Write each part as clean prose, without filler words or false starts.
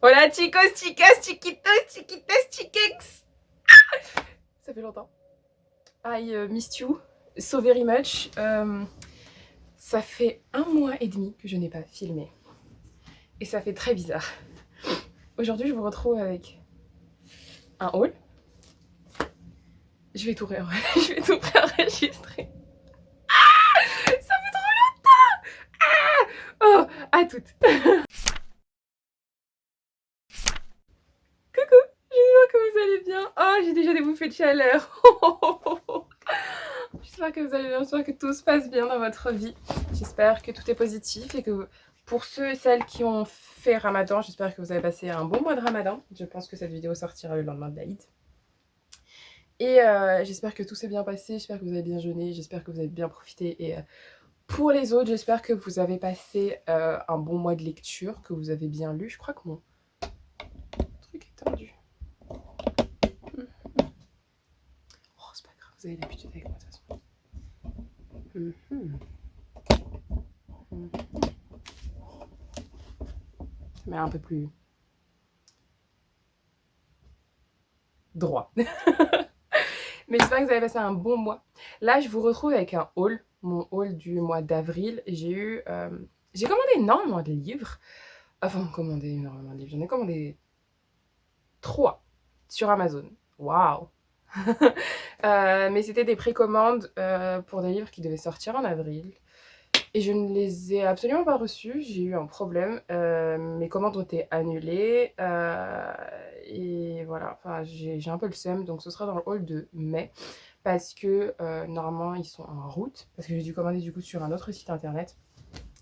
Hola chicos, chicas, chiquitos, chiquitas, chiquex. Ça fait longtemps. I missed you so very much. Ça fait 1 mois et demi que je n'ai pas filmé. Et ça fait très bizarre. Aujourd'hui, je vous retrouve avec un haul. Je vais tout réenregistrer. Ça fait trop longtemps. Oh, à toutes. Coucou, j'espère que vous allez bien. Oh, j'ai déjà des bouffées de chaleur. J'espère que vous allez bien, j'espère que tout se passe bien dans votre vie. J'espère que tout est positif et que pour ceux et celles qui ont fait Ramadan, j'espère que vous avez passé un bon mois de Ramadan. Je pense que cette vidéo sortira le lendemain de l'Aïd. Et j'espère que tout s'est bien passé, j'espère que vous avez bien jeûné, j'espère que vous avez bien profité. Et pour les autres, j'espère que vous avez passé un bon mois de lecture, que vous avez bien lu. Je crois que mon truc est tendu. Oh, c'est pas grave, vous avez l'habitude avec moi de toute façon. Mais un peu plus droit. Mais j'espère que vous avez passé un bon mois. Là, je vous retrouve avec un haul, mon haul du mois d'avril. J'ai commandé énormément de livres. Enfin, commandé énormément de livres. J'en ai commandé 3 sur Amazon. Waouh. Mais c'était des précommandes pour des livres qui devaient sortir en avril. Et je ne les ai absolument pas reçus. J'ai eu un problème. Mes commandes ont été annulées. Et voilà, enfin, j'ai un peu le seum. Donc ce sera dans le haul de mai. Parce que normalement, ils sont en route. Parce que j'ai dû commander du coup sur un autre site internet.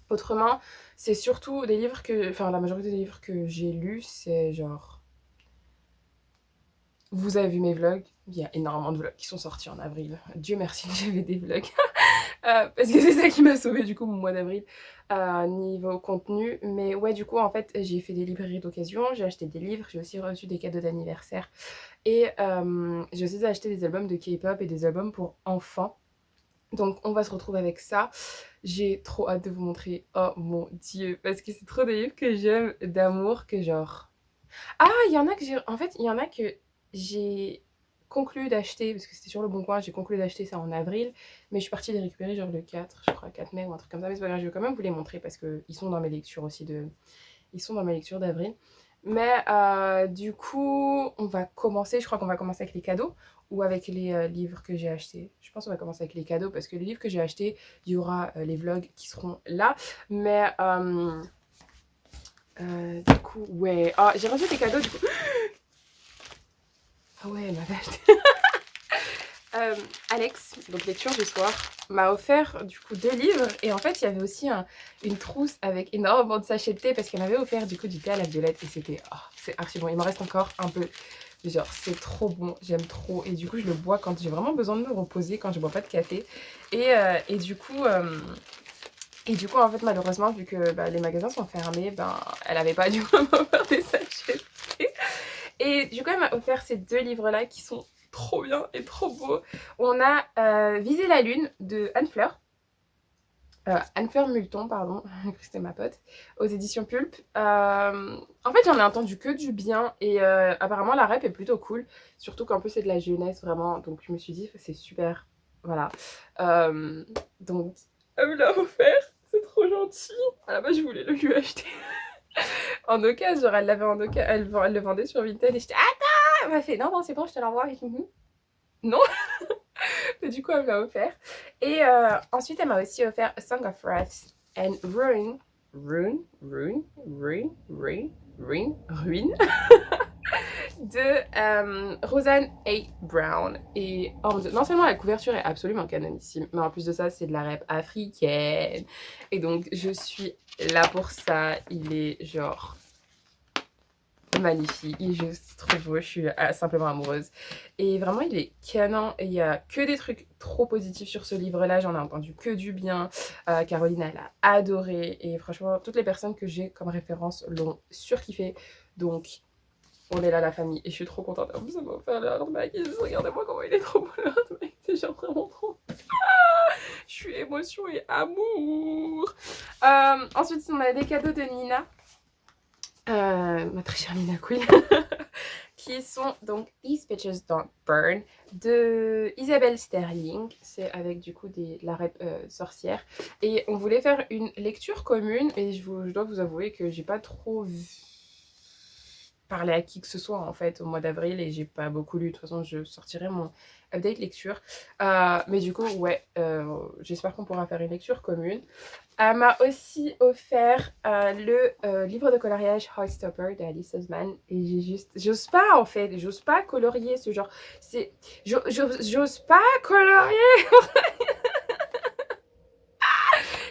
Autrement, c'est surtout des livres que... Enfin, la majorité des livres que j'ai lus, c'est genre... Vous avez vu mes vlogs, il y a énormément de vlogs qui sont sortis en avril. Dieu merci que j'avais des vlogs. Parce que c'est ça qui m'a sauvé du coup mon mois d'avril niveau contenu. Mais ouais, du coup en fait j'ai fait des librairies d'occasion, j'ai acheté des livres, j'ai aussi reçu des cadeaux d'anniversaire. Et j'ai aussi acheté des albums de K-pop et des albums pour enfants. Donc on va se retrouver avec ça. J'ai trop hâte de vous montrer. Oh mon dieu, parce que c'est trop des livres que j'aime d'amour que genre... Ah, il y en a que j'ai... En fait, il y en a que j'ai conclu d'acheter, parce que c'était sur le bon coin, j'ai conclu d'acheter ça en avril, mais je suis partie les récupérer genre le 4, je crois, 4 mai ou un truc comme ça, mais c'est pas grave, je vais quand même vous les montrer parce qu'ils sont dans mes lectures aussi de... Ils sont dans mes lectures d'avril. Mais du coup, on va commencer, je crois qu'on va commencer avec les cadeaux ou avec les livres que j'ai achetés. Je pense qu'on va commencer avec les cadeaux parce que les livres que j'ai achetés, il y aura les vlogs qui seront là. Mais du coup, ouais. Ah, j'ai reçu des cadeaux du coup. Ah ouais, elle m'avait acheté. Alex, donc lecture du soir, m'a offert du coup 2 livres. Et en fait, il y avait aussi une trousse avec énormément de sachets de thé parce qu'elle m'avait offert du coup du thé à la violette. Et c'était, oh, c'est archi bon. Il m'en reste encore un peu. Genre, c'est trop bon, j'aime trop. Et du coup, je le bois quand j'ai vraiment besoin de me reposer, quand je bois pas de café. Et du coup, en fait, malheureusement, vu que les magasins sont fermés, elle avait pas du coup offert des sachets de thé. Et du coup, elle m'a offert ces 2 livres-là qui sont trop bien et trop beaux. On a Viser la lune de Anne-Fleur. Anne-Fleur Multon, pardon, c'était ma pote, aux éditions Pulp. En fait, j'en ai entendu que du bien et apparemment la rep est plutôt cool, surtout qu'en plus c'est de la jeunesse vraiment, donc je me suis dit c'est super, voilà. Donc, elle me l'a offert, c'est trop gentil. À la base, je voulais le lui acheter en occasion, genre elle l'avait en occasion, elle le vendait sur Vinted et j'étais attends, elle m'a fait non, non, c'est bon, je te l'envoie. Non. Mais du coup, elle m'a offert. Et ensuite, elle m'a aussi offert A Song of Wrath and Ruin. Ruin de Roseanne A. Brown. Et oh, non seulement la couverture est absolument canonissime, mais en plus de ça, c'est de la rap africaine. Et donc, je suis là pour ça. Il est genre magnifique, il est juste trop beau, je suis simplement amoureuse. Et vraiment, il est canon, et il y a que des trucs trop positifs sur ce livre-là, j'en ai entendu que du bien. Caroline, elle a adoré, et franchement, toutes les personnes que j'ai comme référence l'ont surkiffé. Donc, on est là, la famille, et je suis trop contente. En plus, ça m'a offert le hardback, regardez-moi comment il est trop beau, le hardback, c'est genre vraiment trop... Je suis émotion et amour. Ensuite, on a des cadeaux de Nina. ma très chère Nina Queen, qui sont donc These Bitches Don't Burn de Isabelle Sterling. C'est avec du coup la rep sorcière. Et on voulait faire une lecture commune et je dois vous avouer que j'ai pas trop parlé à qui que ce soit en fait au mois d'avril et j'ai pas beaucoup lu. De toute façon, je sortirai mon update lecture. Mais du coup, ouais, j'espère qu'on pourra faire une lecture commune. Elle m'a aussi offert le livre de coloriage Heartstopper d'Alice Oseman. Et j'ose pas en fait, j'ose pas colorier ce genre. J'ose pas colorier.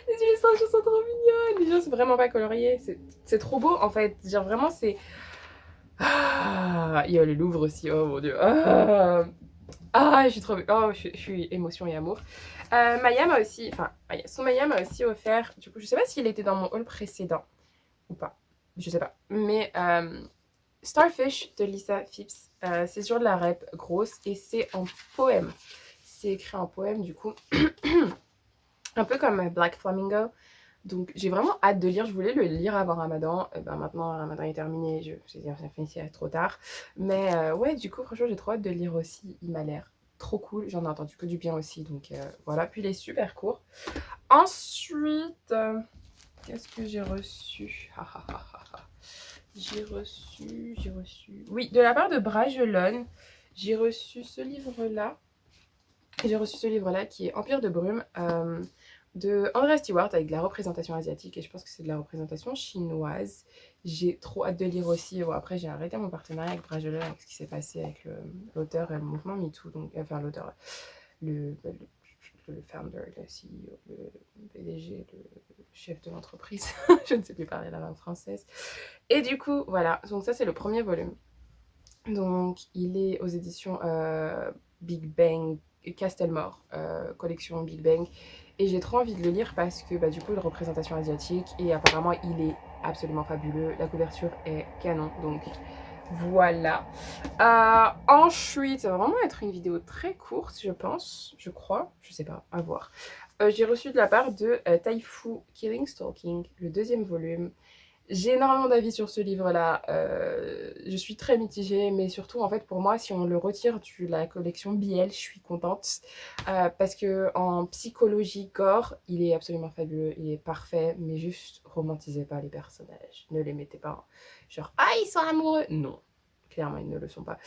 Les illustrations sont trop mignonnes. J'ose vraiment pas colorier. C'est trop beau en fait. Genre vraiment, c'est. Ah, il y a le Louvre aussi. Oh mon dieu. Je suis trop. Oh, je suis émotion et amour. Maya m'a aussi. Enfin, Soumaya m'a aussi offert. Du coup, je sais pas s'il était dans mon haul précédent ou pas. Je sais pas. Mais Starfish de Lisa Phipps. C'est sur de la rep grosse et c'est en poème. C'est écrit en poème, du coup. Un peu comme Black Flamingo. Donc j'ai vraiment hâte de lire, je voulais le lire avant Ramadan, maintenant Ramadan est terminé, ça fait trop tard. Mais ouais, du coup franchement j'ai trop hâte de lire aussi, il m'a l'air trop cool, j'en ai entendu que du bien aussi, donc voilà. Puis il est super court. Ensuite, qu'est-ce que j'ai reçu? J'ai reçu... Oui, de la part de Bragelonne, j'ai reçu ce livre-là. J'ai reçu ce livre-là qui est Empire de brume. De Andrea Stewart avec de la représentation asiatique et je pense que c'est de la représentation chinoise. J'ai trop hâte de lire aussi. Bon, après, j'ai arrêté mon partenariat avec Bragelonne avec ce qui s'est passé avec l'auteur et le mouvement MeToo. Donc, enfin, l'auteur, le founder, le CEO, le PDG, le chef de l'entreprise. Je ne sais plus parler la langue française. Et du coup, voilà. Donc, ça, c'est le premier volume. Donc, il est aux éditions Big Bang, Castelmore, collection Big Bang. Et j'ai trop envie de le lire parce que du coup, la représentation asiatique et apparemment, il est absolument fabuleux. La couverture est canon, donc voilà. Ensuite, ça va vraiment être une vidéo très courte, je pense, je crois, je sais pas, à voir. J'ai reçu de la part de Taifu Killing Stalking, le deuxième volume. J'ai énormément d'avis sur ce livre-là. Je suis très mitigée, mais surtout, en fait, pour moi, si on le retire de la collection BL, je suis contente. Parce que en psychologie gore, il est absolument fabuleux, il est parfait, mais juste romantisez pas les personnages. Ne les mettez pas genre, ils sont amoureux. Non, clairement, ils ne le sont pas.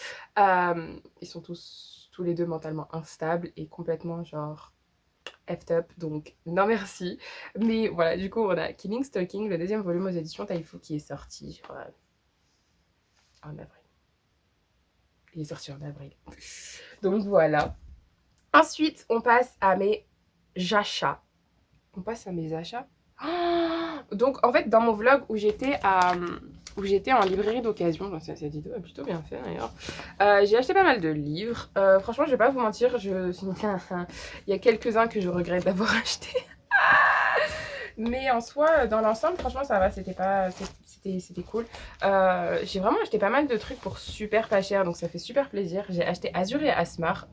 Ils sont tous les deux mentalement instables et complètement genre effed up, donc non merci. Mais voilà, du coup, on a Killing Stalking, le deuxième volume aux éditions Taifu qui est sorti en avril. Il est sorti en avril. Donc voilà. Ensuite, on passe à mes achats. Donc en fait, dans mon vlog où j'étais en librairie d'occasion, donc cette vidéo est plutôt bien faite d'ailleurs, j'ai acheté pas mal de livres. Franchement, je vais pas vous mentir, il y a quelques-uns que je regrette d'avoir acheté. Mais en soi, dans l'ensemble, franchement, ça va, c'était cool. J'ai vraiment acheté pas mal de trucs pour super pas cher, donc ça fait super plaisir. J'ai acheté Azur et Asmar,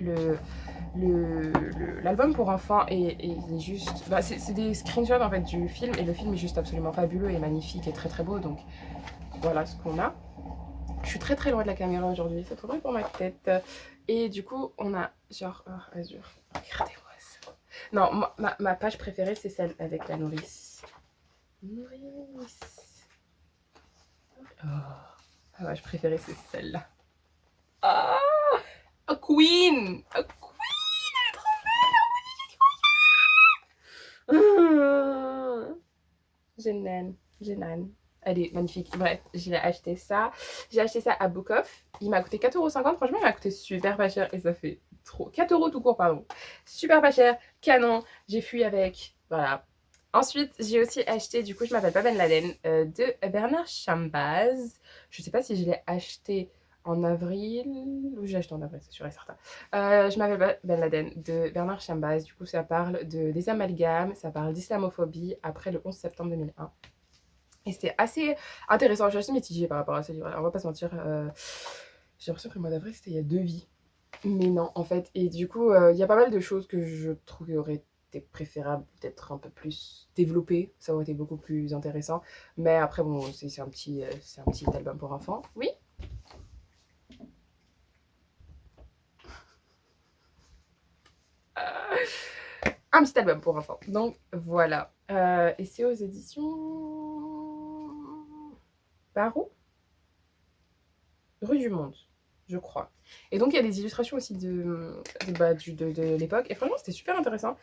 l'album pour enfants, et il est juste... c'est des screenshots en fait du film, et le film est juste absolument fabuleux et magnifique et très très beau, donc voilà ce qu'on a. Je suis très très loin de la caméra aujourd'hui, c'est trop vrai pour ma tête. Et du coup, on a genre... Oh, Azur, regardez-moi. Non, ma page préférée, c'est celle avec la nourrice. Nourrice. Oh, ma page préférée, c'est celle-là. Ah, a queen. A queen, elle est trop belle. J'ai Elle est magnifique. Bref, j'ai acheté ça. J'ai acheté ça à Book Off. Il m'a coûté 4,50 €. Franchement, il m'a coûté super pas cher et ça fait trop. 4 € tout court, pardon. Super pas cher, canon. J'ai fui avec. Voilà. Ensuite, j'ai aussi acheté, du coup, je m'appelle pas Ben Laden, de Bernard Chambaz. Je sais pas si je l'ai acheté en avril. Ou j'ai acheté en avril, c'est sûr et certain. Je m'appelle pas Ben Laden, de Bernard Chambaz. Du coup, ça parle des amalgames, ça parle d'islamophobie après le 11 septembre 2001. Et c'était assez intéressant. Je suis assez mitigée par rapport à ce livre. On va pas se mentir. J'ai l'impression que le mois d'avril, c'était il y a 2 vies. Mais non, en fait. Et du coup, il y a pas mal de choses que je trouvais auraient été préférable d'être un peu plus développé, ça aurait été beaucoup plus intéressant. Mais après, bon, c'est un petit album pour enfants. Oui. Un petit album pour enfants. Donc voilà. Et c'est aux éditions Barreau, Rue du Monde, je crois. Et donc il y a des illustrations aussi de l'époque. Et franchement, c'était super intéressant.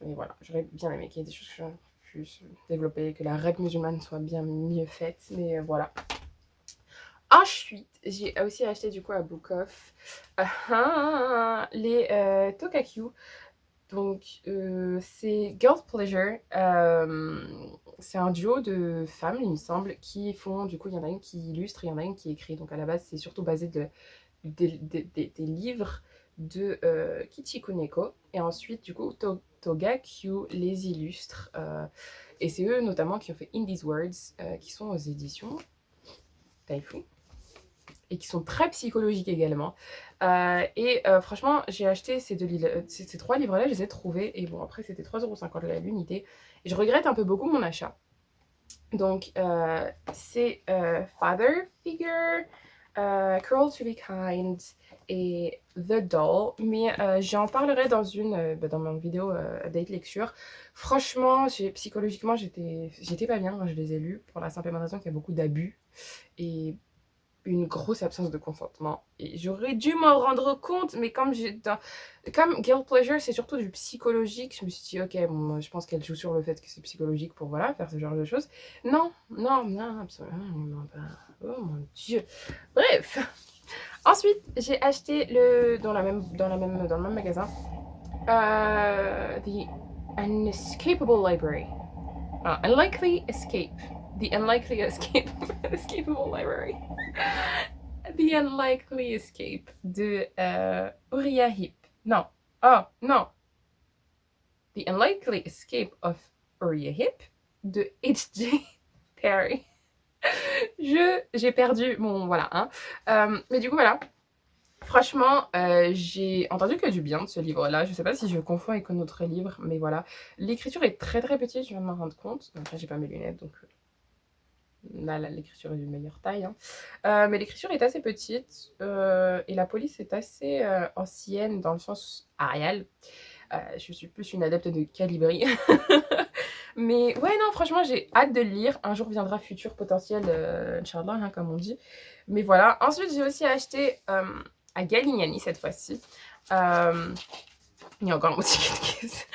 Mais voilà, j'aurais bien aimé qu'il y ait des choses plus développées, que la règle musulmane soit bien mieux faite. Mais voilà. Ensuite, j'ai aussi acheté du coup à Book Off les Tokakyu. Donc, c'est Girls Pleasure. C'est un duo de femmes, il me semble, qui font, du coup, il y en a une qui illustre et il y en a une qui écrit. Donc, à la base, c'est surtout basé des livres de Kichiko Neko. Et ensuite, du coup, Togakyu les illustre. Et c'est eux, notamment, qui ont fait In These Words, qui sont aux éditions Taifu. Et qui sont très psychologiques également. Franchement, j'ai acheté ces 3 livres-là, je les ai trouvés. Et bon, après, c'était 3,50 € l'unité. Et je regrette un peu beaucoup mon achat. Donc, c'est Father Figure, Cruel to be Kind et The Doll. Mais j'en parlerai dans mon vidéo date lecture. Franchement, psychologiquement, j'étais pas bien quand je les ai lus, pour la simple et bonne raison qu'il y a beaucoup d'abus. Et une grosse absence de consentement. Et j'aurais dû m'en rendre compte, mais comme Guilt Pleasure, c'est surtout du psychologique, je me suis dit, ok, bon, je pense qu'elle joue sur le fait que c'est psychologique pour, voilà, faire ce genre de choses. Non, absolument pas. Oh mon Dieu. Bref. Ensuite, j'ai acheté dans le même magasin, The Unescapable Library. Unlikely Escape. The Unlikely Escape. Escapable Library. The Unlikely Escape de Uriah Heep. Non. Oh, non. The Unlikely Escape of Uriah Heep de H.J. Perry. J'ai perdu mon... Voilà. Mais du coup, voilà. Franchement, j'ai entendu que du bien de ce livre-là. Je sais pas si je confonds avec un autre livre, mais voilà. L'écriture est très très petite, je viens de m'en rendre compte. Après, j'ai pas mes lunettes, donc là, l'écriture est d'une meilleure taille. Mais l'écriture est assez petite et la police est assez ancienne dans le sens Arial. Je suis plus une adepte de Calibri. Mais ouais, non, franchement, j'ai hâte de le lire. Un jour viendra futur potentiel, Inch'Allah, hein, comme on dit. Mais voilà. Ensuite, j'ai aussi acheté à Galignani cette fois-ci. Il y a encore un mot ticket de caisse.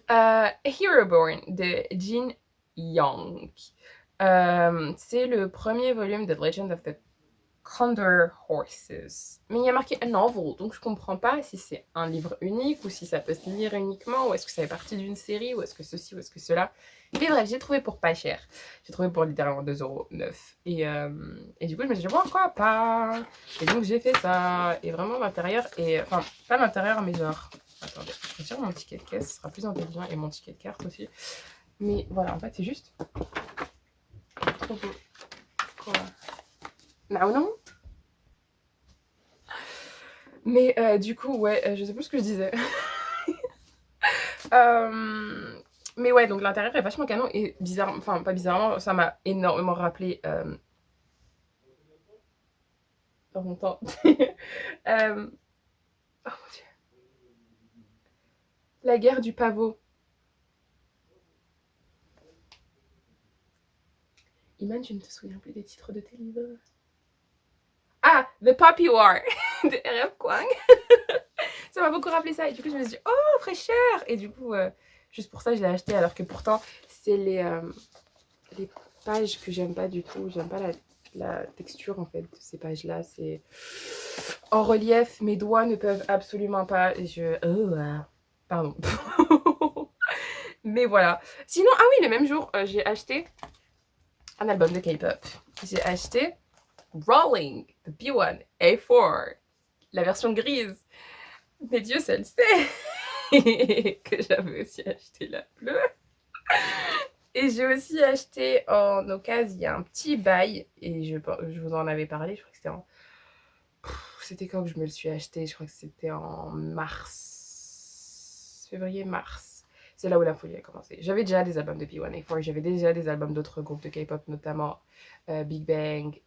A Hero Born de Jin Young. C'est le premier volume de Legend of the Condor Horses. Mais il y a marqué a novel, donc je comprends pas si c'est un livre unique ou si ça peut se lire uniquement, ou est-ce que ça fait partie d'une série, ou est-ce que ceci, ou est-ce que cela. Mais bref, j'ai trouvé pour pas cher. J'ai trouvé pour littéralement 2,09 €. Et du coup, je me suis dit, pourquoi pas. Et donc, j'ai fait ça. Et vraiment, l'intérieur est... Enfin, pas l'intérieur, mais genre... Attendez, je retire mon ticket de caisse, ce sera plus intelligent, et mon ticket de carte aussi. Mais voilà, en fait, c'est juste... Trop beau. Quoi? Non. Mais du coup, ouais, je sais plus ce que je disais. Mais ouais, donc l'intérieur est vachement canon et bizarrement, enfin pas bizarrement, ça m'a énormément rappelé dans mon temps. Oh mon Dieu. La guerre du pavot. Iman, je ne te souviens plus des titres de tes livres. Ah, The Poppy War de R.F. Kuang. Ça m'a beaucoup rappelé ça et du coup je me suis dit, oh fraîcheur. Et du coup, juste pour ça, je l'ai acheté alors que pourtant, c'est les pages que j'aime pas du tout. J'aime pas la texture en fait de ces pages-là. C'est en relief, mes doigts ne peuvent absolument pas. Pardon. Mais voilà. Sinon, ah oui, le même jour, j'ai acheté un album de K-pop. J'ai acheté Rolling, the B1 A4, la version grise. Mais Dieu seul sait que j'avais aussi acheté la bleue. Et j'ai aussi acheté en occasion, il y a un petit bail, et je vous en avais parlé, je crois que c'était en... C'était quand que je me le suis acheté? Je crois que c'était en mars. Février-mars. c'est là où la folie a commencé. J'avais déjà des albums de B1A4, j'avais déjà des albums d'autres groupes de K-pop, notamment Big Bang,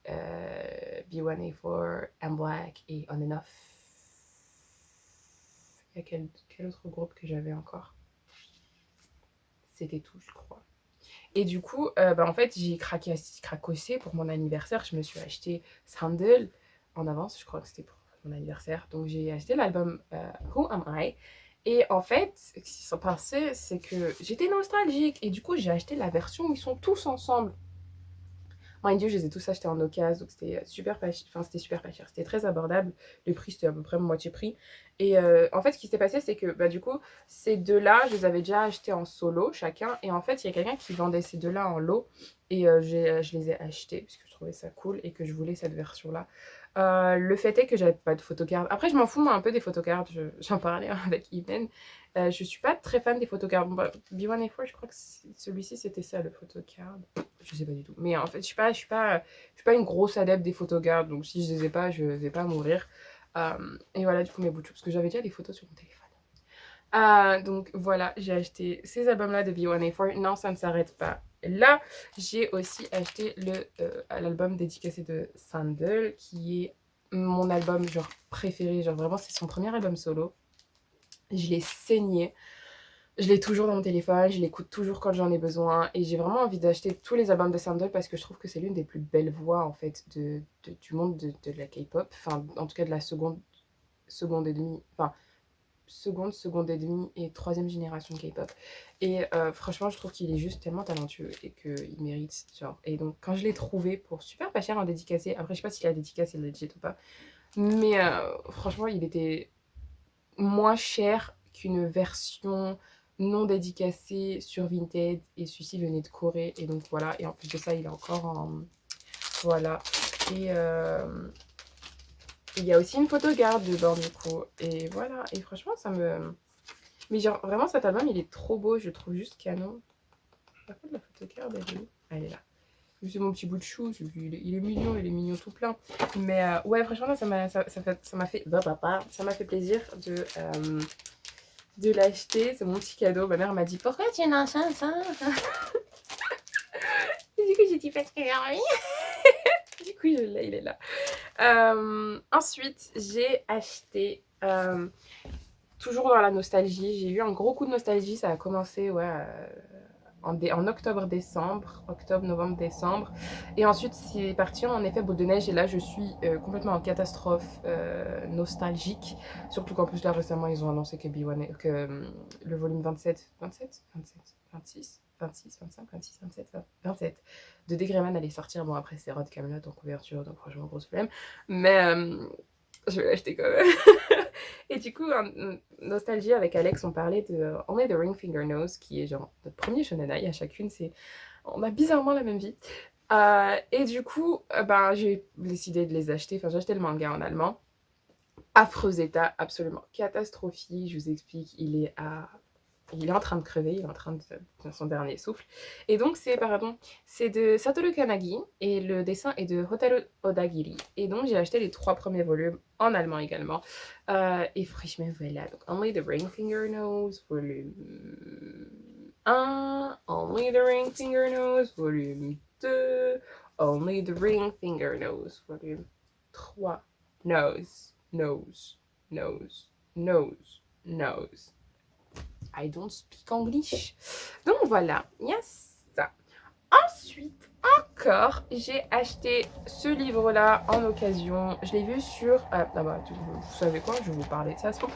B1A4, M-Black et On and Off. Il y a quel autre groupe que j'avais encore? C'était tout, je crois. Et du coup, en fait, j'ai cracossé pour mon anniversaire. Je me suis acheté Sandal en avance, je crois que c'était pour mon anniversaire. Donc, j'ai acheté l'album Who Am I? Et en fait, ce qui s'est passé, c'est que j'étais nostalgique. Et du coup, j'ai acheté la version où ils sont tous ensemble. Mind you, je les ai tous achetés en occasion, donc c'était super pas cher. Enfin, c'était super pas cher. C'était très abordable. Le prix, c'était à peu près moitié prix. Et en fait, ce qui s'est passé, c'est que du coup, ces deux-là, je les avais déjà achetés en solo, chacun. Et en fait, il y a quelqu'un qui vendait ces deux-là en lot. Et je les ai achetés parce que je trouvais ça cool et que je voulais cette version-là. Le fait est que j'avais pas de photocard. Après, je m'en fous, moi, un peu des photocards. J'en parlais avec Iben. Je suis pas très fan des photocards. Bon, B1A4, je crois que celui-ci, c'était ça, le photocard. Je sais pas du tout. Mais en fait, je suis pas une grosse adepte des photocards. Donc, si je les ai pas, je vais pas mourir. Et voilà, du coup, mes boutons. Parce que j'avais déjà des photos sur mon téléphone. Donc, voilà, j'ai acheté ces albums-là de B1A4. Non, ça ne s'arrête pas là. J'ai aussi acheté l'album dédicacé de Sandal, qui est mon album, genre, préféré. Genre, vraiment, c'est son premier album solo. Je l'ai saigné. Je l'ai toujours dans mon téléphone, je l'écoute toujours quand j'en ai besoin. Et j'ai vraiment envie d'acheter tous les albums de Sandal parce que je trouve que c'est l'une des plus belles voix, en fait, du monde de la K-pop. Enfin, en tout cas, de la seconde et demie. Enfin, seconde et demie et troisième génération de K-pop. Et franchement, je trouve qu'il est juste tellement talentueux et qu'il mérite, genre. Et donc, quand je l'ai trouvé pour super pas cher en dédicacé, après, je sais pas si la dédicace est legit ou pas, mais franchement, il était moins cher qu'une version non dédicacée sur Vinted, et celui-ci venait de Corée, et donc voilà. Et en plus de ça, il est encore en... Voilà. Et il y a aussi une photogarde dedans, du coup. Et voilà. Et franchement, ça me... Mais genre, vraiment, cet album, il est trop beau. Je le trouve juste canon. Par contre, la photogarde, elle est où? Elle est là. C'est mon petit bout de chou. Il est mignon tout plein. Mais ouais, franchement, là, ça m'a fait plaisir de l'acheter. C'est mon petit cadeau. Ma mère m'a dit, pourquoi tu n'en achètes ça? Et du coup, j'ai dit, parce que j'ai envie. Du coup, je l'ai, il est là. Ensuite, j'ai acheté, toujours dans la nostalgie, j'ai eu un gros coup de nostalgie. Ça a commencé, ouais, en octobre-décembre, octobre-novembre-décembre. Et ensuite, c'est parti en effet boule de neige. Et là, je suis complètement en catastrophe nostalgique. Surtout qu'en plus, là, récemment, ils ont annoncé que le volume 27 de Degreman allait sortir. Bon, après, c'est Rod Camelot en couverture, donc franchement, grosse flemme. Mais je vais l'acheter quand même. Et du coup, en nostalgie, avec Alex, on parlait de Only the Ring Finger Knows, qui est genre notre premier shonenai. À chacune, on a bizarrement la même vie. Et du coup, j'ai décidé de les acheter. Enfin, j'ai acheté le manga en allemand. Affreux état, absolument catastrophique. Je vous explique, il est en train de crever, il est en train de son dernier souffle. Et donc, c'est de Satoru Kanagi et le dessin est de Hotaru Odagiri. Et donc, j'ai acheté les 3 premiers volumes en allemand également. Et franchement, voilà. Donc, Only the Ring Finger Knows, volume 1. Only the Ring Finger Knows, volume 2. Only the Ring Finger Knows, volume 3. Knows. I don't speak English. Donc voilà, yes. Ensuite, encore, j'ai acheté ce livre-là en occasion. Je l'ai vu sur... vous savez quoi? Je vais vous parler de ça à ce moment.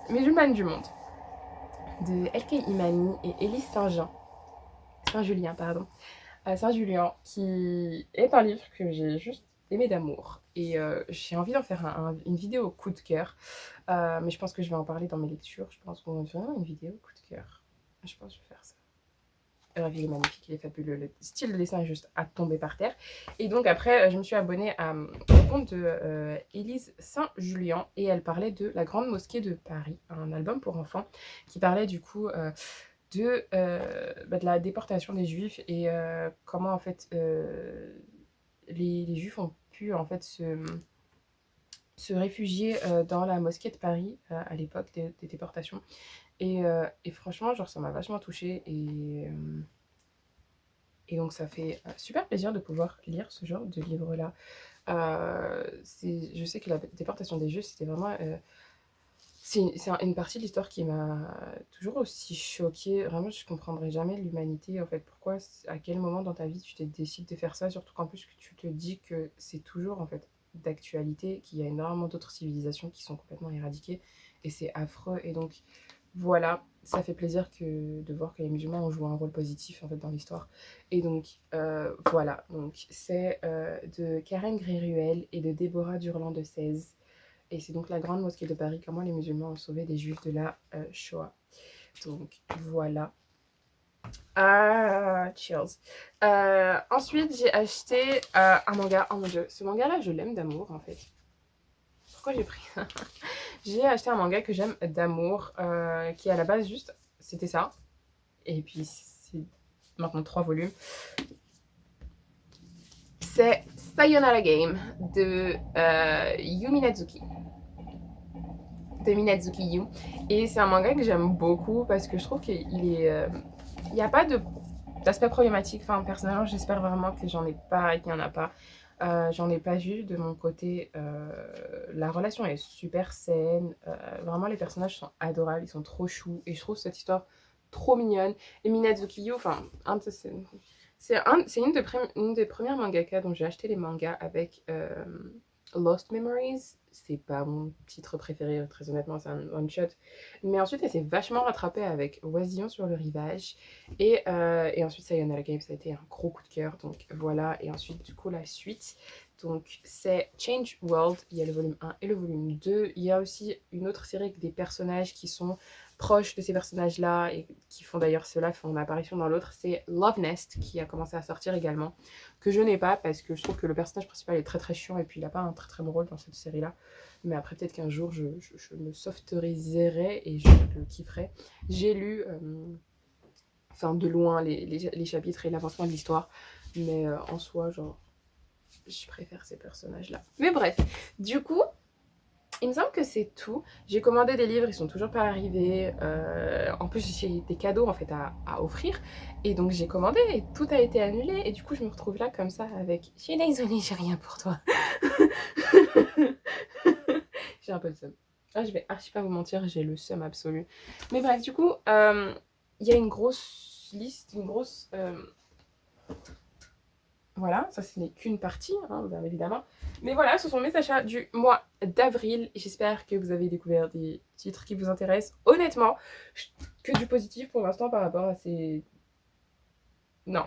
Musulmane du monde, de LK Imani et Élise Saint-Julien, pardon. Saint-Julien, qui est un livre que j'ai juste aimé d'amour. Et j'ai envie d'en faire une vidéo coup de cœur. Mais je pense que je vais en parler dans mes lectures. Je pense qu'on va faire une vidéo coup de cœur. Je pense que je vais faire ça. Il est magnifique, il est fabuleux. Le style de dessin est juste à tomber par terre. Et donc après, je me suis abonnée au compte de Élise Saint-Julien. Et elle parlait de la Grande Mosquée de Paris, un album pour enfants qui parlait du coup... de la déportation des Juifs et comment en fait les Juifs ont pu en fait se réfugier dans la mosquée de Paris à l'époque des déportations. Et franchement, genre, ça m'a vachement touchée. Et donc, ça fait super plaisir de pouvoir lire ce genre de livre-là. Je sais que la déportation des Juifs, c'était vraiment... une partie de l'histoire qui m'a toujours aussi choquée. Vraiment, je comprendrai jamais l'humanité, en fait. Pourquoi, à quel moment dans ta vie tu décides de faire ça, surtout qu'en plus que tu te dis que c'est toujours, en fait, d'actualité, qu'il y a énormément d'autres civilisations qui sont complètement éradiquées, et c'est affreux. Et donc, voilà, ça fait plaisir de voir que les musulmans ont joué un rôle positif, en fait, dans l'histoire. Et donc, voilà. Donc, c'est de Karen Gréruel et de Déborah Durland de 16. Et c'est donc la grande mosquée de Paris, comment les musulmans ont sauvé des juifs de la Shoah. Donc voilà. Ah, cheers. Ensuite, j'ai acheté un manga. Oh mon dieu, ce manga-là, je l'aime d'amour en fait. Pourquoi j'ai pris ça? J'ai acheté un manga que j'aime d'amour, qui à la base juste, c'était ça. Et puis c'est maintenant 3 volumes. C'est Sayonara Game de Yumi Natsuki. De Minazuki Yu. Et c'est un manga que j'aime beaucoup parce que je trouve qu'il est... il n'y a pas d'aspect problématique. Enfin, personnellement, j'espère vraiment que j'en ai pas et qu'il n'y en a pas. J'en ai pas vu de mon côté. La relation est super saine. Vraiment, les personnages sont adorables. Ils sont trop choux. Et je trouve cette histoire trop mignonne. Et Minazuki Yu, enfin, c'est une des premières mangaka dont j'ai acheté les mangas avec Lost Memories. C'est pas mon titre préféré, très honnêtement, c'est un one shot. Mais ensuite, elle s'est vachement rattrapée avec Oisillon sur le rivage. Et ensuite, Sayonara Game, ça a été un gros coup de cœur. Donc voilà. Et ensuite, du coup, la suite. Donc, c'est Change World. Il y a le volume 1 et le volume 2. Il y a aussi une autre série avec des personnages qui sont proches de ces personnages-là et qui font d'ailleurs cela, font une apparition dans l'autre. C'est Love Nest qui a commencé à sortir également, que je n'ai pas parce que je trouve que le personnage principal est très très chiant et puis il n'a pas un très très bon rôle dans cette série-là. Mais après, peut-être qu'un jour, je me softeriserai et je le kifferai. J'ai lu, enfin, de loin les chapitres et l'avancement de l'histoire, mais en soi, genre, je préfère ces personnages-là. Mais bref, du coup, il me semble que c'est tout. J'ai commandé des livres, ils sont toujours pas arrivés. En plus, j'ai des cadeaux en fait à offrir. Et donc j'ai commandé et tout a été annulé. Et du coup, je me retrouve là comme ça avec... Je suis désolée, j'ai rien pour toi. J'ai un peu de seum. Ah, je vais archi pas vous mentir, j'ai le seum absolu. Mais bref, du coup, il y a une grosse liste, une grosse... Voilà, ça ce n'est qu'une partie, hein, bien évidemment. Mais voilà, ce sont mes achats du mois d'avril. J'espère que vous avez découvert des titres qui vous intéressent. Honnêtement, que du positif pour l'instant par rapport à ces... Non,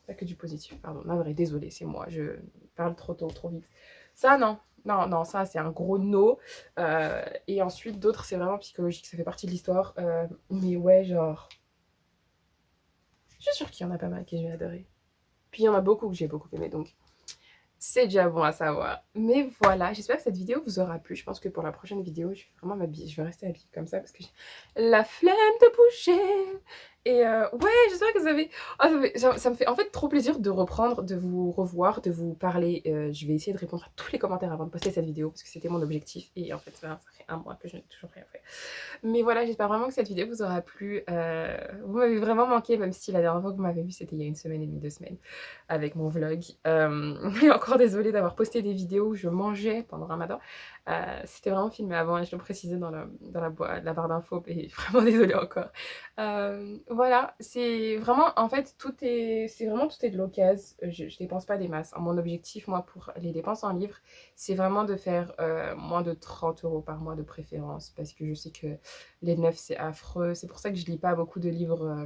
pas que du positif, pardon. Non, vrai, désolée, c'est moi, je parle trop tôt, trop vite. Ça, non. Non, non, ça, c'est un gros no. Et ensuite, d'autres, c'est vraiment psychologique, ça fait partie de l'histoire. Mais ouais, genre... Je suis sûre qu'il y en a pas mal que je vais adorer. Puis il y en a beaucoup que j'ai beaucoup aimé, donc c'est déjà bon à savoir. Mais voilà, j'espère que cette vidéo vous aura plu. Je pense que pour la prochaine vidéo, je vais vraiment m'habiller. Je vais rester habillée comme ça parce que j'ai la flemme de bouger. Et ouais, j'espère que vous avez... Oh, ça me fait en fait trop plaisir de reprendre, de vous revoir, de vous parler. Je vais essayer de répondre à tous les commentaires avant de poster cette vidéo parce que c'était mon objectif. Et en fait, ça fait un mois que je n'ai toujours rien fait. Mais voilà, j'espère vraiment que cette vidéo vous aura plu. Vous m'avez vraiment manqué, même si la dernière fois que vous m'avez vu, c'était il y a 1 semaine et demie, 2 semaines, avec mon vlog. Et encore désolée d'avoir posté des vidéos où je mangeais pendant Ramadan. C'était vraiment filmé avant, et je le précisais dans la barre d'infos, et vraiment désolée encore. Voilà, c'est vraiment, en fait, tout est de l'occasion. Je dépense pas des masses. Mon objectif, moi, pour les dépenses en livres, c'est vraiment de faire moins de 30 € par mois de préférence, parce que je sais que les neufs, c'est affreux. C'est pour ça que je lis pas beaucoup de livres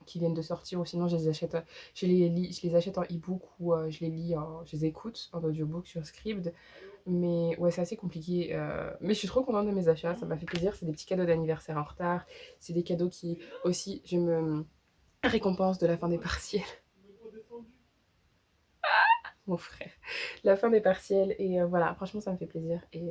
qui viennent de sortir, ou sinon je les achète, je les achète en e-book ou je les écoute en audiobook sur Scribd. Mais ouais, c'est assez compliqué. Mais je suis trop contente de mes achats, ça m'a fait plaisir. C'est des petits cadeaux d'anniversaire en retard. C'est des cadeaux qui aussi, je me récompense de la fin des partiels. Mon frère. La fin des partiels. Et voilà, franchement, ça me fait plaisir. Et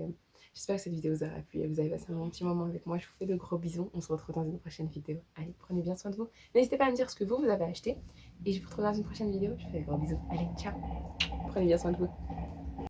j'espère que cette vidéo vous aura plu et vous avez passé un bon petit moment avec moi. Je vous fais de gros bisous. On se retrouve dans une prochaine vidéo. Allez, prenez bien soin de vous. N'hésitez pas à me dire ce que vous avez acheté. Et je vous retrouve dans une prochaine vidéo. Je vous fais de gros bisous. Allez, ciao. Prenez bien soin de vous.